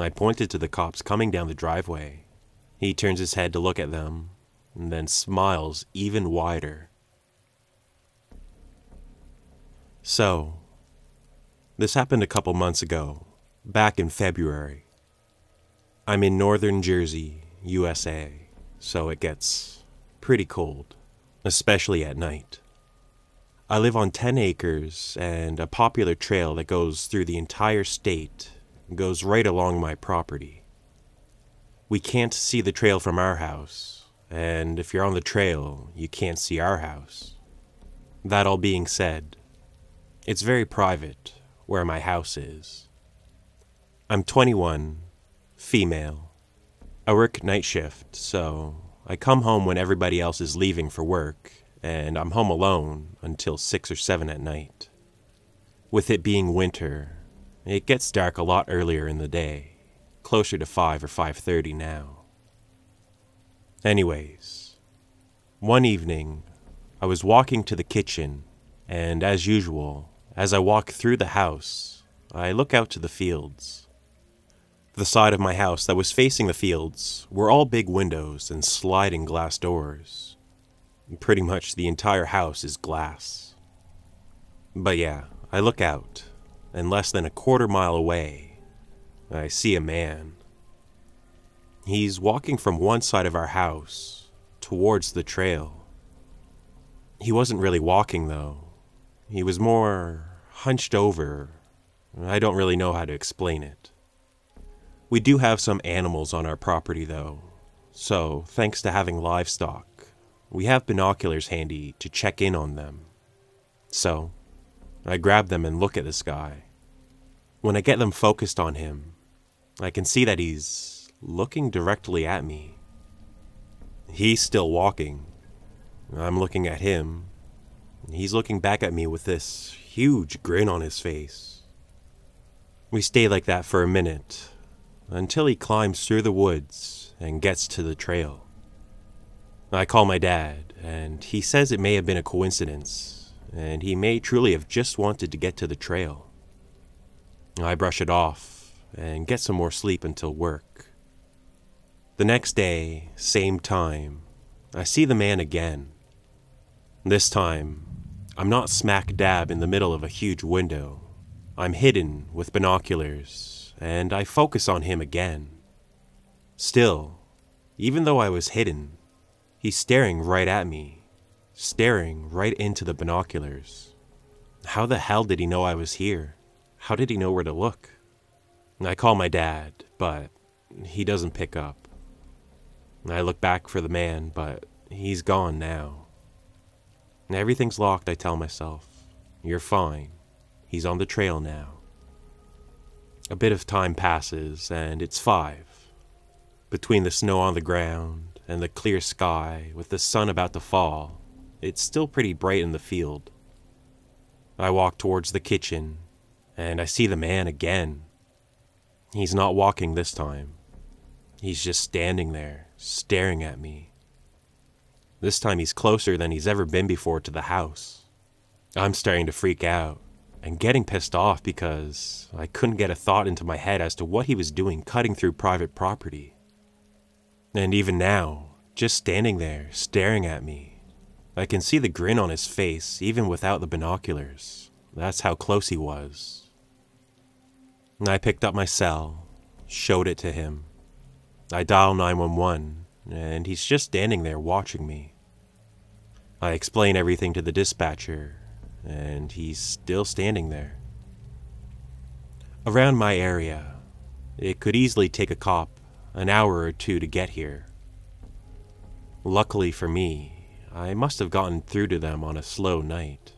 I pointed to the cops coming down the driveway. He turns his head to look at them, and then smiles even wider. So, this happened a couple months ago, back in February. I'm in northern Jersey, USA, so it gets pretty cold, especially at night. I live on 10 acres and a popular trail that goes through the entire state goes right along my property. We can't see the trail from our house, and if you're on the trail, you can't see our house. That all being said, it's very private where my house is. I'm 21, female. I work night shift, so I come home when everybody else is leaving for work, and I'm home alone until 6 or 7 at night. With it being winter, it gets dark a lot earlier in the day, closer to 5 or 5:30 now. Anyways, one evening, I was walking to the kitchen, and as usual, as I walk through the house, I look out to the fields. The side of my house that was facing the fields were all big windows and sliding glass doors. Pretty much the entire house is glass. But yeah, I look out, and less than a quarter mile away, I see a man. He's walking from one side of our house towards the trail. He wasn't really walking though. He was more hunched over. I don't really know how to explain it. We do have some animals on our property though, so thanks to having livestock, we have binoculars handy to check in on them. So, I grab them and look at this guy. When I get them focused on him, I can see that he's looking directly at me. He's still walking. I'm looking at him. He's looking back at me with this huge grin on his face. We stay like that for a minute, until he climbs through the woods and gets to the trail. I call my dad, and he says it may have been a coincidence, and he may truly have just wanted to get to the trail. I brush it off and get some more sleep until work. The next day, same time, I see the man again. This time, I'm not smack dab in the middle of a huge window. I'm hidden with binoculars, and I focus on him again. Still, even though I was hidden, he's staring right at me, staring right into the binoculars. How the hell did he know I was here? How did he know where to look? I call my dad, but he doesn't pick up. I look back for the man, but he's gone now. Everything's locked, I tell myself. You're fine. He's on the trail now. A bit of time passes, and it's 5. Between the snow on the ground and the clear sky with the sun about to fall, it's still pretty bright in the field. I walk towards the kitchen, and I see the man again. He's not walking this time. He's just standing there, staring at me. This time he's closer than he's ever been before to the house. I'm starting to freak out and getting pissed off because I couldn't get a thought into my head as to what he was doing cutting through private property. And even now, just standing there, staring at me, I can see the grin on his face even without the binoculars. That's how close he was. I picked up my cell, showed it to him. I dial 911, and he's just standing there watching me. I explain everything to the dispatcher, and he's still standing there. Around my area, it could easily take a cop an hour or two to get here. Luckily for me, I must have gotten through to them on a slow night.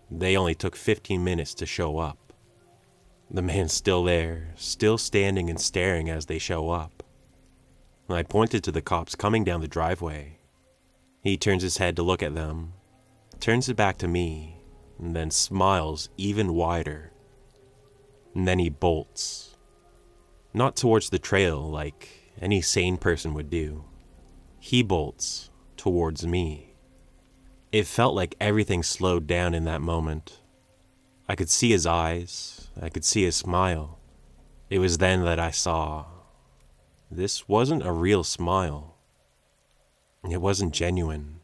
They only took 15 minutes to show up. The man's still there, still standing and staring as they show up. I pointed to the cops coming down the driveway. He turns his head to look at them, turns it back to me, and then smiles even wider. And then he bolts. Not towards the trail like any sane person would do. He bolts towards me. It felt like everything slowed down in that moment. I could see his eyes, I could see his smile. It was then that I saw this wasn't a real smile. It wasn't genuine.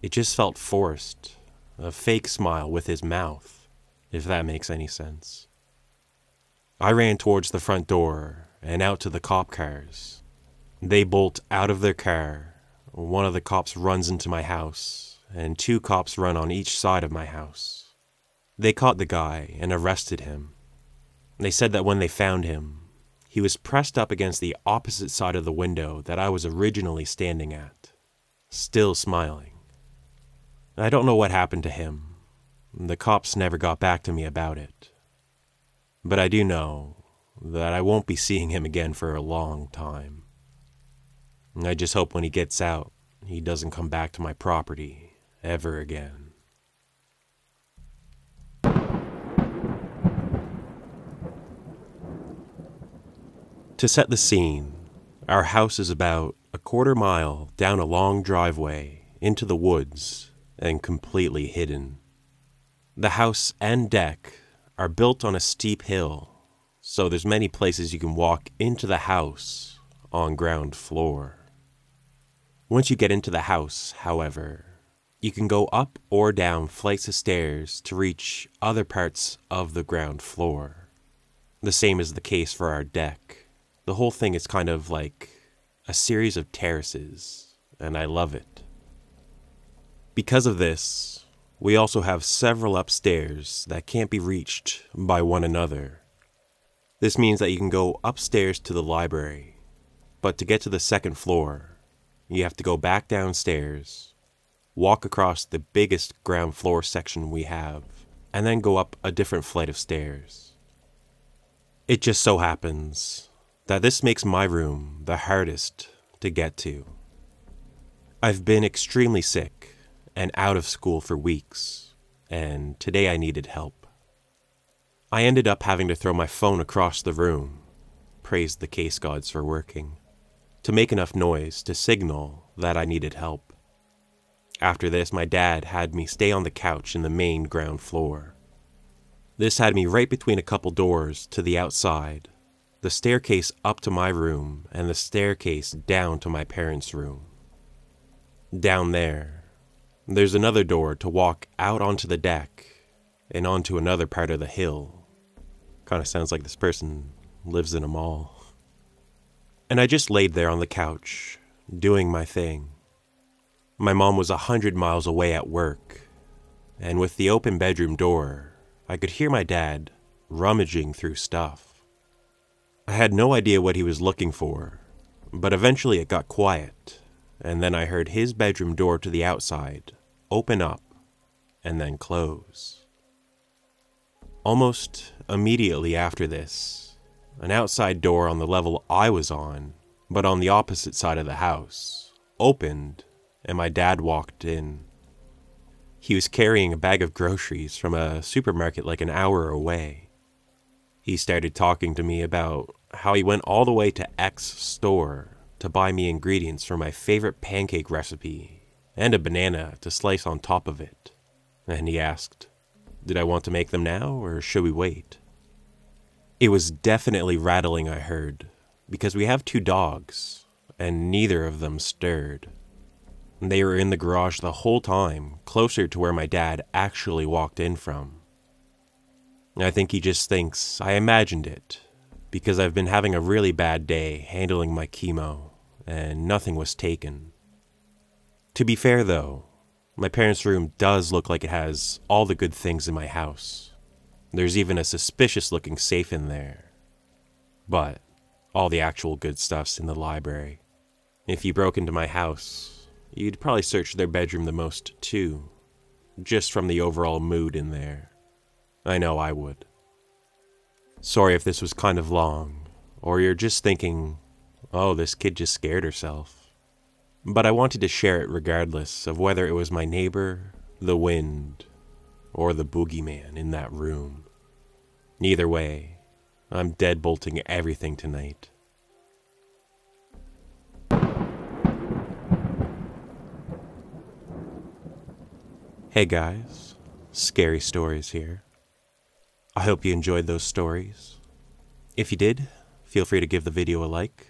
It just felt forced, a fake smile with his mouth, if that makes any sense. I ran towards the front door and out to the cop cars. They bolt out of their car. One of the cops runs into my house, and 2 cops run on each side of my house. They caught the guy and arrested him. They said that when they found him, he was pressed up against the opposite side of the window that I was originally standing at, still smiling. I don't know what happened to him. The cops never got back to me about it. But I do know that I won't be seeing him again for a long time. I just hope when he gets out, he doesn't come back to my property ever again. To set the scene, our house is about a quarter mile down a long driveway into the woods and completely hidden. The house and deck are built on a steep hill, so there's many places you can walk into the house on ground floor. Once you get into the house, however, you can go up or down flights of stairs to reach other parts of the ground floor. The same is the case for our deck. The whole thing is kind of like a series of terraces, and I love it. Because of this, we also have several upstairs that can't be reached by one another. This means that you can go upstairs to the library, but to get to the second floor, you have to go back downstairs, walk across the biggest ground floor section we have, and then go up a different flight of stairs. It just so happens that this makes my room the hardest to get to. I've been extremely sick and out of school for weeks, and today I needed help. I ended up having to throw my phone across the room, praise the case gods for working, to make enough noise to signal that I needed help. After this, my dad had me stay on the couch in the main ground floor. This had me right between a couple doors to the outside, the staircase up to my room and the staircase down to my parents' room. Down there's another door to walk out onto the deck and onto another part of the hill. Kind of sounds like this person lives in a mall. And I just laid there on the couch, doing my thing. My mom was 100 miles away at work, and with the open bedroom door, I could hear my dad rummaging through stuff. I had no idea what he was looking for, but eventually it got quiet, and then I heard his bedroom door to the outside open up and then close. Almost immediately after this, an outside door on the level I was on, but on the opposite side of the house, opened, and my dad walked in. He was carrying a bag of groceries from a supermarket like an hour away. He started talking to me about how he went all the way to X store to buy me ingredients for my favorite pancake recipe and a banana to slice on top of it. And he asked, did I want to make them now or should we wait? It was definitely rattling I heard, because we have 2 dogs, and neither of them stirred. They were in the garage the whole time, closer to where my dad actually walked in from. I think he just thinks I imagined it, because I've been having a really bad day handling my chemo, and nothing was taken. To be fair though, my parents' room does look like it has all the good things in my house. There's even a suspicious-looking safe in there. But all the actual good stuff's in the library. If you broke into my house, you'd probably search their bedroom the most too, just from the overall mood in there. I know I would. Sorry if this was kind of long, or you're just thinking, oh, this kid just scared herself. But I wanted to share it regardless of whether it was my neighbor, the wind, or the boogeyman in that room. Either way, I'm deadbolting everything tonight. Hey guys, Scary Stories here. I hope you enjoyed those stories. If you did, feel free to give the video a like.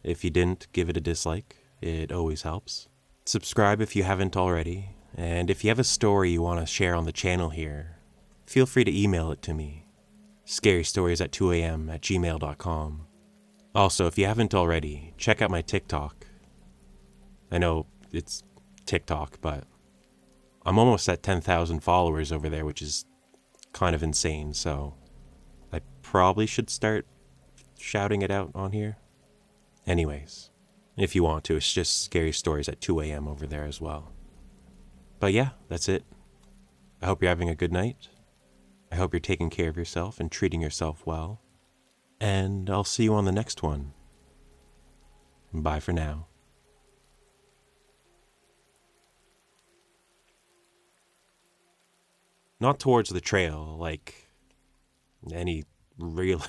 If you didn't, give it a dislike. It always helps. Subscribe if you haven't already, and if you have a story you want to share on the channel here, feel free to email it to me. scarystories@2am@gmail.com. Also, if you haven't already, check out my TikTok. I know it's TikTok, but I'm almost at 10,000 followers over there, which is kind of insane, so I probably should start shouting it out on here. Anyways, if you want to, it's just Scary Stories at 2 a.m. over there as well. But yeah, that's it. I hope you're having a good night. I hope you're taking care of yourself and treating yourself well. And I'll see you on the next one. Bye for now. Not towards the trail, like any real